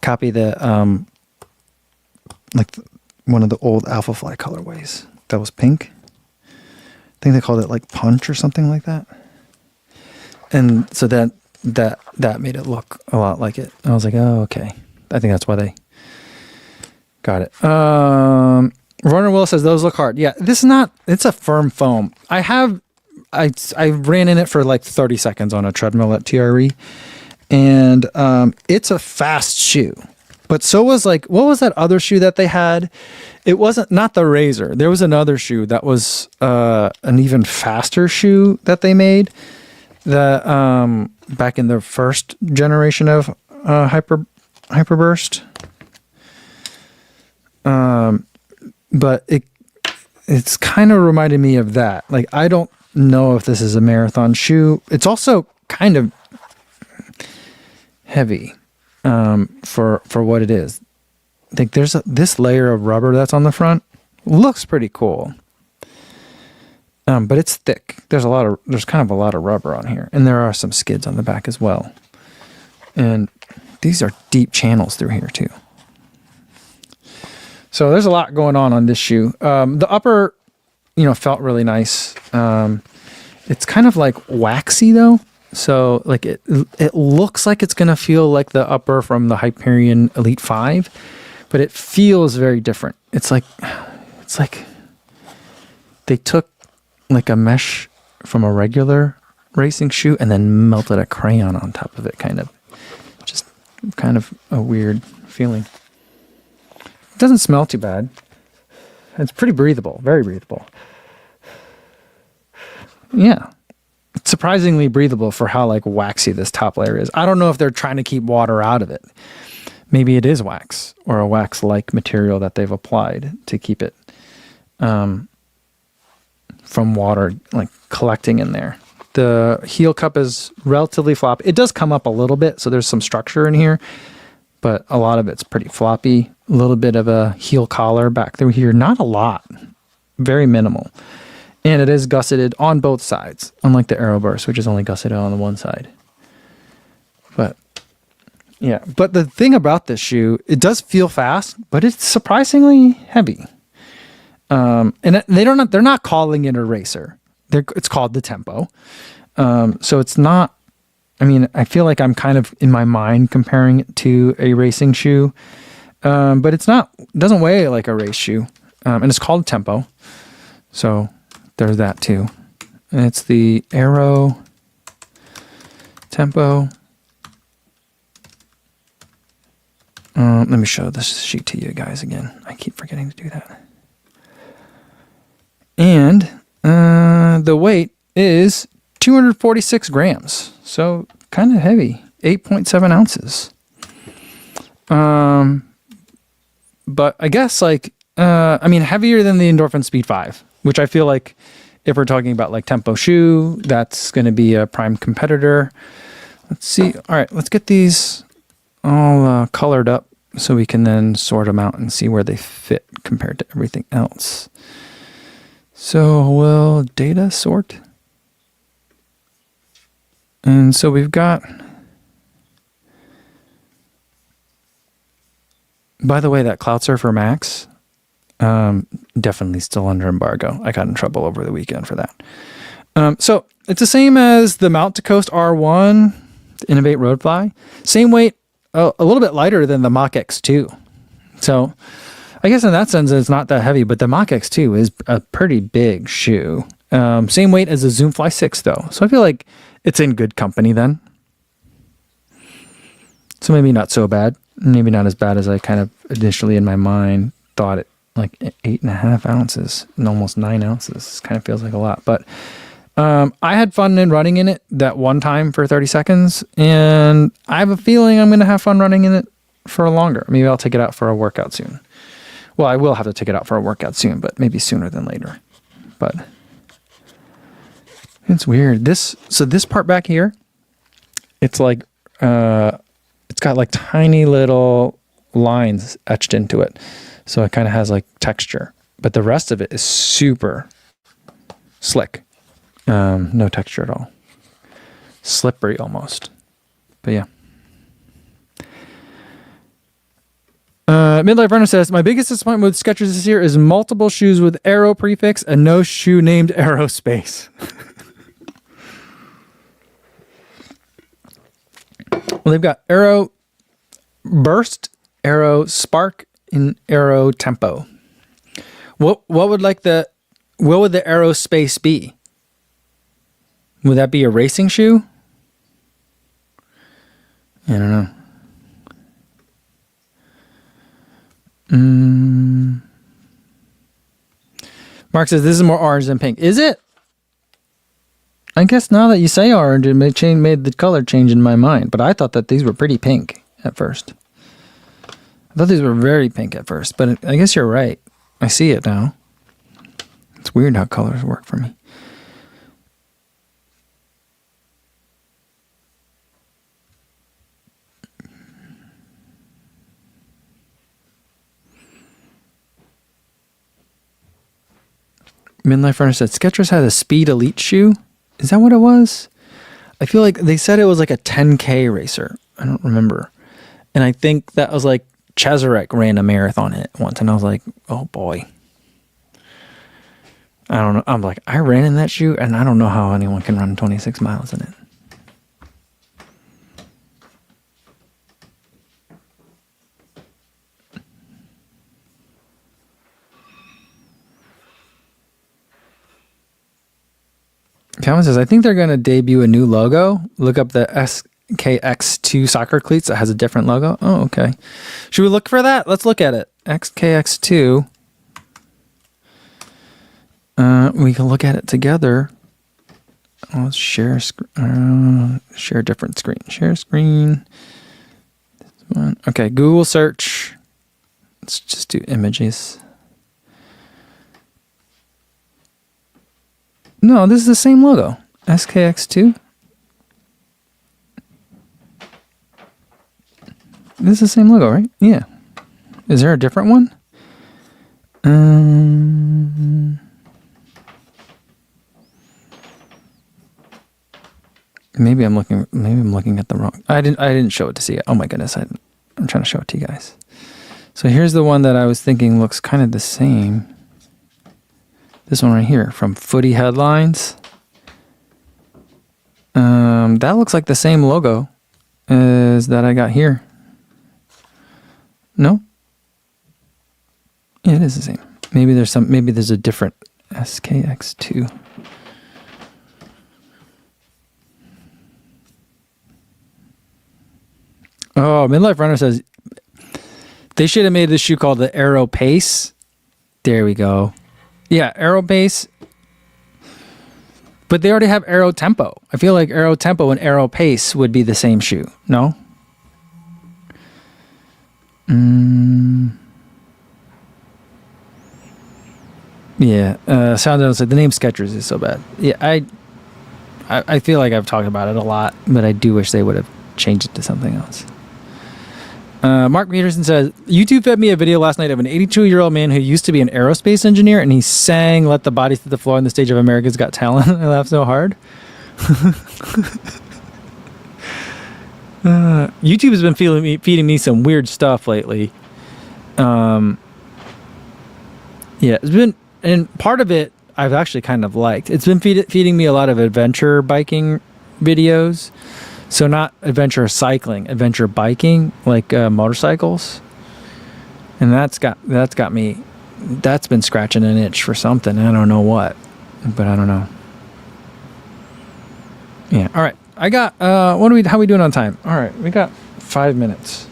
copy the one of the old Alpha Fly colorways that was pink. I think they called it like Punch or something like that. And so that made it look a lot like it. I was like, oh, okay. I think that's why they got it. Runner Will says those look hard. Yeah, it's a firm foam. I ran in it for like 30 seconds on a treadmill at TRE, and it's a fast shoe. But so was what was that other shoe that they had? It wasn't, not the Razor. There was another shoe that was an even faster shoe that they made back in the first generation of Hyperburst. But it's kind of reminded me of that. Like, I don't know if this is a marathon shoe. It's also kind of heavy for what it is. I think there's this layer of rubber that's on the front. Looks pretty cool. But it's thick. There's kind of a lot of rubber on here, and there are some skids on the back as well. And these are deep channels through here too. So there's a lot going on this shoe. The upper, felt really nice. It's kind of like waxy though. So like it looks like it's gonna feel like the upper from the Hyperion Elite 5, but it feels very different. It's like they took like a mesh from a regular racing shoe and then melted a crayon on top of it, kind of. Just kind of a weird feeling. It doesn't smell too bad. It's pretty breathable, very breathable. Yeah. It's surprisingly breathable for how like waxy this top layer is. I don't know if they're trying to keep water out of it. Maybe it is wax or a wax-like material that they've applied to keep it from water like collecting in there. The heel cup is relatively floppy. It does come up a little bit, so there's some structure in here, but a lot of it's pretty floppy. A little bit of a heel collar back through here. Not a lot. Very minimal. And it is gusseted on both sides, unlike the Aeroburst, which is only gusseted on the one side. But yeah, but the thing about this shoe, it does feel fast, but it's surprisingly heavy. And they're not calling it a racer. It's called the Tempo. So it's not, I mean, I feel like I'm kind of in my mind comparing it to a racing shoe. But it doesn't weigh like a race shoe. And it's called Tempo. So there's that too. And it's the Aero Tempo. Let me show this sheet to you guys again. I keep forgetting to do that. And the weight is 246 grams. So kind of heavy. 8.7 ounces. But I guess like, heavier than the Endorphin Speed 5, which I feel like if we're talking about like Tempo shoe, that's going to be a prime competitor. Let's see. All right, let's get these all colored up so we can then sort them out and see where they fit compared to everything else. So we'll data sort. And so we've got, by the way, that Cloud Surfer Max, definitely still under embargo. I got in trouble over the weekend for that. So it's the same as the Mount to Coast R1, the Innovate Roadfly. Same weight, a little bit lighter than the Mach X2. So I guess in that sense, it's not that heavy, but the Mach X2 is a pretty big shoe. Same weight as the Zoom Fly 6, though. So I feel like it's in good company then. So maybe not so bad. Maybe not as bad as I kind of initially in my mind thought it, like 8.5 ounces and almost 9 ounces. Kind of feels like a lot. But I had fun in running in it that one time for 30 seconds. And I have a feeling I'm going to have fun running in it for longer. Maybe I'll take it out for a workout soon. Well, I will have to take it out for a workout soon, but maybe sooner than later. But it's weird. This part back here, it's like, it's got like tiny little lines etched into it. So it kind of has like texture, but the rest of it is super slick. No texture at all. Slippery almost. But yeah. Midlife Runner says, my biggest disappointment with Skechers this year is multiple shoes with Aero prefix and no shoe named Aerospace. Well, they've got Aero Burst, Aero Spark, and Aero Tempo. What would the Aerospace be? Would that be a racing shoe? I don't know. Mark says this is more orange than pink. Is it? I guess now that you say orange, it made the color change in my mind. But I thought that these were pretty pink at first. I thought these were very pink at first, but I guess you're right. I see it now. It's weird how colors work for me. Midlife Runner said, Skechers had a Speed Elite shoe. Is that what it was? I feel like they said it was like a 10K racer. I don't remember. And I think that was like Chazarek ran a marathon in it once. And I was like, oh boy. I don't know. I'm like, I ran in that shoe and I don't know how anyone can run 26 miles in it. Calvin says, I think they're going to debut a new logo. Look up the SKX2 soccer cleats that has a different logo. Oh, okay. Should we look for that? Let's look at it. SKX2. We can look at it together. Let's share share different screen. Share screen. This one. Okay, Google search. Let's just do images. No, this is the same logo. SKX2. This is the same logo, right? Yeah. Is there a different one? Maybe I'm looking at the wrong. I didn't show it to see it. Oh my goodness. I'm trying to show it to you guys. So here's the one that I was thinking looks kind of the same. This one right here from Footy Headlines. That looks like the same logo as that I got here. No? Yeah, it is the same. Maybe there's a different SKX2. Oh, Midlife Runner says they should have made this shoe called the Aero Pace. There we go. Yeah, Aero Pace. But they already have Aero Tempo. I feel like Aero Tempo and Aero Pace would be the same shoe. No? Yeah. Sound said the name Skechers is so bad. Yeah, I feel like I've talked about it a lot, but I do wish they would have changed it to something else. Mark Peterson says, YouTube fed me a video last night of an 82-year-old man who used to be an aerospace engineer, and he sang Let the Bodies Hit the Floor on the stage of America's Got Talent. I laughed so hard. YouTube has been feeding me some weird stuff lately. Yeah, it's been, and part of it I've actually kind of liked. It's been feeding me a lot of adventure biking videos. So not adventure cycling, adventure biking, like motorcycles. And that's been scratching an itch for something. I don't know what, but I don't know. Yeah. All right. I got, how are we doing on time? All right. We got 5 minutes.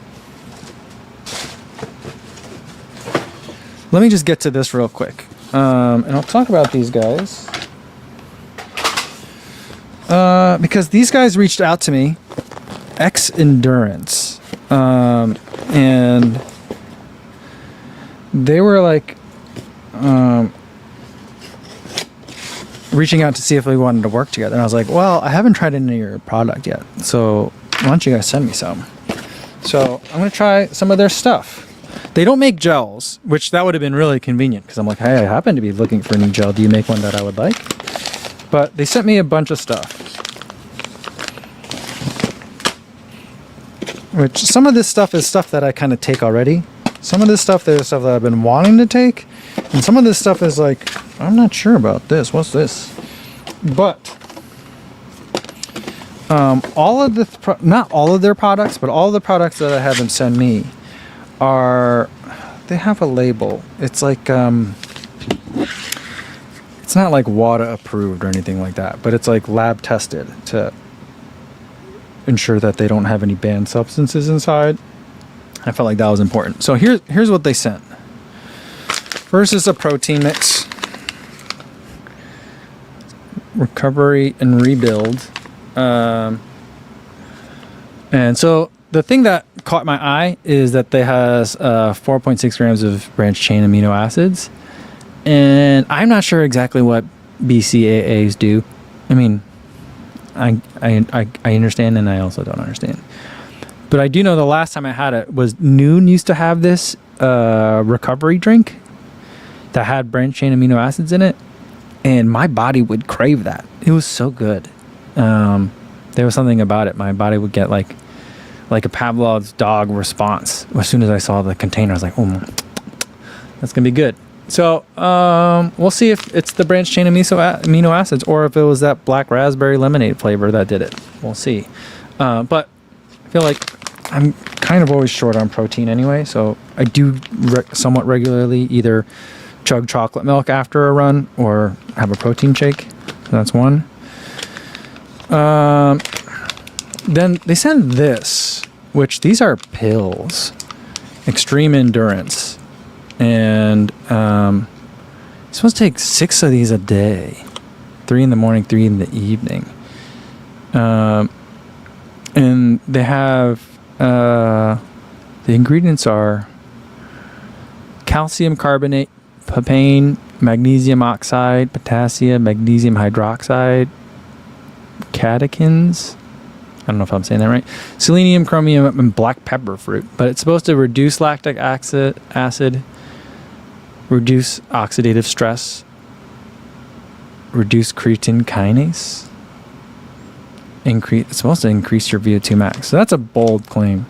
Let me just get to this real quick. And I'll talk about these guys. Because these guys reached out to me, X Endurance, and they were like, reaching out to see if we wanted to work together. And I was like, well, I haven't tried any of your product yet, so why don't you guys send me some? So I'm going to try some of their stuff. They don't make gels, which that would have been really convenient because I'm like, hey, I happen to be looking for a new gel. Do you make one that I would like? But they sent me a bunch of stuff. Which some of this stuff is stuff that I kind of take already. Some of this stuff, there's stuff that I've been wanting to take. And some of this stuff is like, I'm not sure about this. What's this? But all of the, not all of their products, but all the products that I have them send me are, they have a label. It's like, it's not like WADA approved or anything like that, but it's like lab tested to ensure that they don't have any banned substances inside. I felt like that was important. So here's what they sent. First is a protein mix. Recovery and rebuild. And so the thing that caught my eye is that they has 4.6 grams of branched chain amino acids. And I'm not sure exactly what BCAAs do. I mean, I understand, and I also don't understand. But I do know the last time I had it was Noon used to have this recovery drink that had branched chain amino acids in it, and my body would crave that. It was so good. There was something about it. My body would get like a Pavlov's dog response. As soon as I saw the container, I was like, oh, that's going to be good. So we'll see if it's the branched chain amino acids or if it was that black raspberry lemonade flavor that did it. We'll see. But I feel like I'm kind of always short on protein anyway, so I do somewhat regularly either chug chocolate milk after a run or have a protein shake. So that's one. Then they send this, which these are pills, extreme endurance, and you're supposed to take 6 of these a day, 3 in the morning, 3 in the evening. And they have the ingredients are calcium carbonate, papain, magnesium oxide, potassium, magnesium hydroxide, catechins. I don't know if I'm saying that right. Selenium, chromium, and black pepper fruit. But it's supposed to reduce lactic acid, reduce oxidative stress, reduce creatine kinase. It's supposed to increase your VO2 max. So that's a bold claim.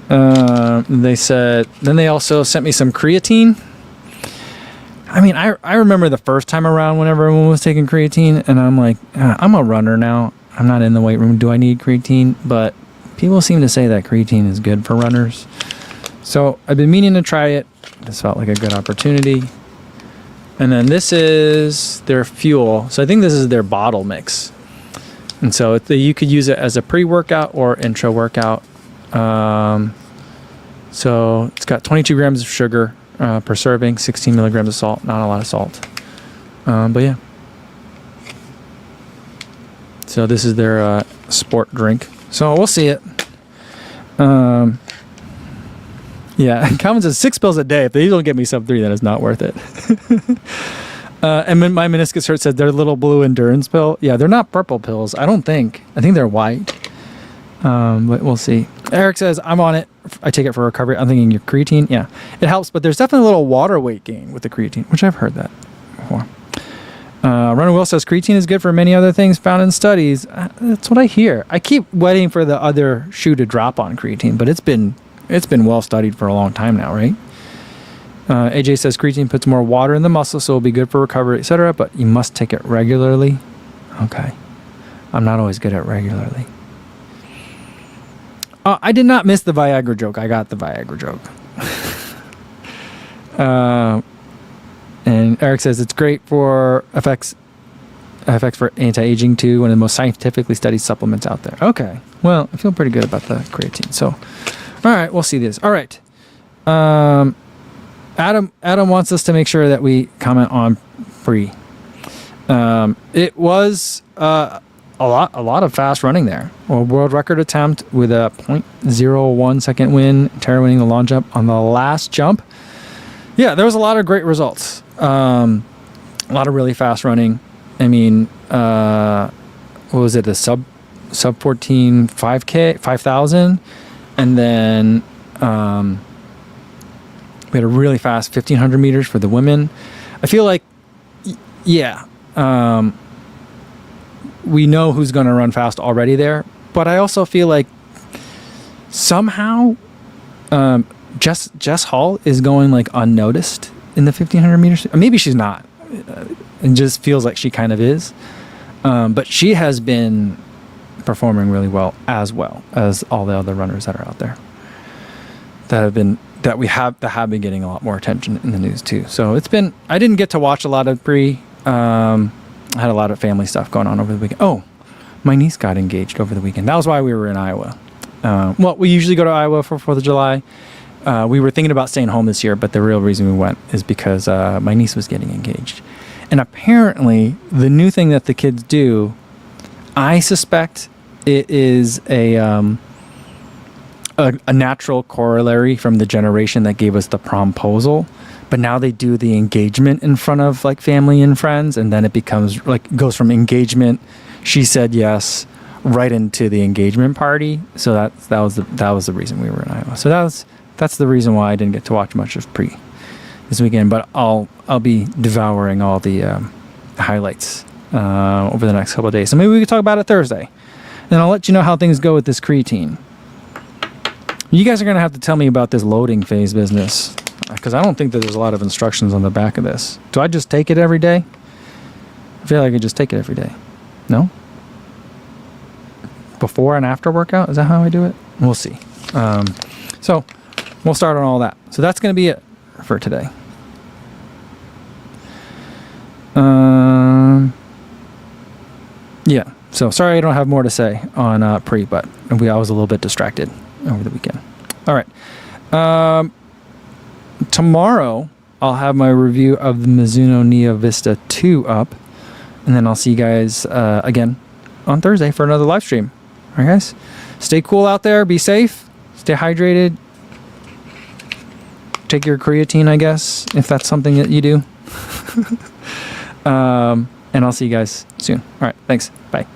They said, then they also sent me some creatine. I mean, I remember the first time around when everyone was taking creatine, and I'm like, I'm a runner now. I'm not in the weight room. Do I need creatine? But people seem to say that creatine is good for runners. So I've been meaning to try it. This felt like a good opportunity. And then this is their fuel. So I think this is their bottle mix. And so you could use it as a pre-workout or intra-workout. So it's got 22 grams of sugar per serving, 16 milligrams of salt. Not a lot of salt. But yeah. So this is their sport drink. So we'll see it. Yeah, Calvin says 6 pills a day. If they don't get me sub 3, then it's not worth it. And my meniscus hurt said they're little blue endurance pill. Yeah, they're not purple pills. I don't think. I think they're white. But we'll see. Eric says, I'm on it. I take it for recovery. I'm thinking your creatine. Yeah, it helps, but there's definitely a little water weight gain with the creatine, which I've heard that before. Runner Will says creatine is good for many other things found in studies. That's what I hear. I keep waiting for the other shoe to drop on creatine, but it's been well studied for a long time now, right? AJ says creatine puts more water in the muscle, so it'll be good for recovery, etc. But you must take it regularly. Okay, I'm not always good at regularly. I did not miss the Viagra joke. I got the Viagra joke. And Eric says it's great for effects for anti-aging too, one of the most scientifically studied supplements out there. Okay, well, I feel pretty good about the creatine. So, all right, we'll see this. All right, Adam wants us to make sure that we comment on pre. It was a lot of fast running there. A world record attempt with a 0.01 second win. Tara winning the long jump on the last jump. Yeah, there was a lot of great results. A lot of really fast running. I mean, what was it? A sub 14 5K 5,000, and then we had a really fast 1,500 meters for the women. I feel like, yeah. We know who's going to run fast already there, but I also feel like somehow Jess Hall is going like unnoticed in the 1,500 meters. Maybe she's not. It just feels like she kind of is. But she has been performing really well as all the other runners that are out there that have been getting a lot more attention in the news too. So it's been, I didn't get to watch a lot of pre. I had a lot of family stuff going on over the weekend. Oh, my niece got engaged over the weekend. That was why we were in Iowa. Well, we usually go to Iowa for 4th of July. We were thinking about staying home this year, but the real reason we went is because my niece was getting engaged. And apparently, the new thing that the kids do, I suspect it is a natural corollary from the generation that gave us the promposal. But now they do the engagement in front of like family and friends, and then it becomes like goes from engagement, she said yes, right into the engagement party. So that was the reason we were in Iowa. So that's the reason why I didn't get to watch much of pre this weekend. But I'll be devouring all the highlights over the next couple of days. So maybe we could talk about it Thursday, and I'll let you know how things go with this creatine. You guys are gonna have to tell me about this loading phase business, because I don't think that there's a lot of instructions on the back of this. Do I just take it every day? I feel like I just take it every day. No? Before and after workout? Is that how I do it? We'll see. So we'll start on all that. So that's going to be it for today. Yeah. So sorry I don't have more to say on pre, but I was a little bit distracted over the weekend. All right. Tomorrow I'll have my review of the Mizuno Neo Vista 2 up, and then I'll see you guys again on Thursday for another live stream. All right, guys? Stay cool out there. Be safe. Stay hydrated. Take your creatine, I guess, if that's something that you do. And I'll see you guys soon. All right. Thanks. Bye.